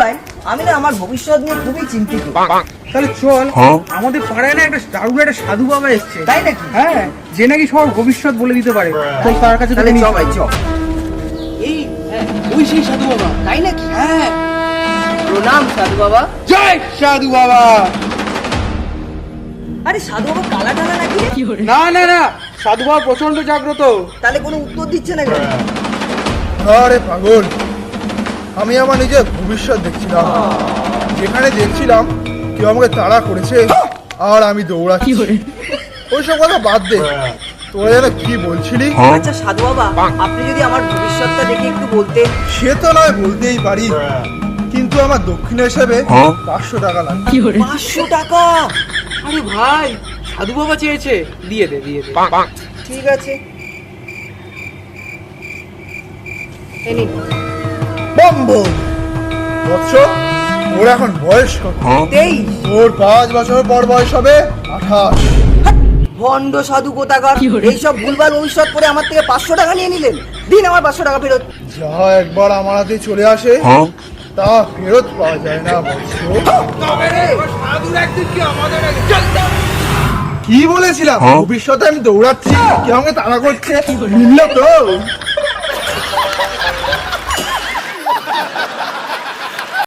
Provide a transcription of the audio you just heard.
ভাই, আমি না আমার ভবিষ্যৎ নিয়ে খুবই চিন্তিত। তাহলে চল, আমাদের পাড়ায় না একটা দারুণ একটা সাধু বাবা এসছে। তাই নাকি? হ্যাঁ, যে নাকি সবার ভবিষ্যৎ বলে দিতে পারে। চল তার কাছে তাহলে তোকে চ নিয়ে ভাই, চ। এই ওই সেই সাধু বাবা। তাই নাকি? হ্যাঁ, প্রণাম সাধু বাবা। জয় সাধু বাবা। আরে সাধু বাবা কালা টালা নাকি রে? না না না, সাধু বাবা প্রচন্ড জাগ্রত। তাহলে কোনো উত্তর দিচ্ছে না কেন? আরে পাগল, আমি আমার নিজের ভবিষ্যৎ দেখছিলাম। যেখানে দেখছিলাম কেউ আমাকে তাড়া করেছে আর আমি দৌড়াচ্ছি। ওইসব কথা বাদ দে, তোরা যেন কি বলছিলি? আচ্ছা সাধু বাবা, আপনি যদি আমার ভবিষ্যৎটা দেখে একটু বলতেন। সে তো নয় বলতেই পারি, কিন্তু আমার দক্ষিণ হিসেবে 500 টাকা লাগবে। 500 টাকা? আরে ভাই, সাধু বাবা চেয়েছে, দিয়ে দে দিয়ে দে। ঠিক আছে, এই নিন। বম্বো বৎস, ওর এখন বয়স কত? 23। ওর 5 বছর পর বয়স হবে 28। ভণ্ড সাধু কোথাকার, এইসব ভুলভাল ভবিষ্যৎ করে আমার থেকে 500 টাকা নিয়ে নিলেন। দিন আমার 500 টাকা ফেরত। যা একবার আমার হাতে চলে আসে তা ফেরত পাওয়া যায় না বৎস। কি বলেছিলাম? ভবিষ্যতে আমি দৌড়াচ্ছি, কেউ আমাকে তাড়া করছে, মিলল তো?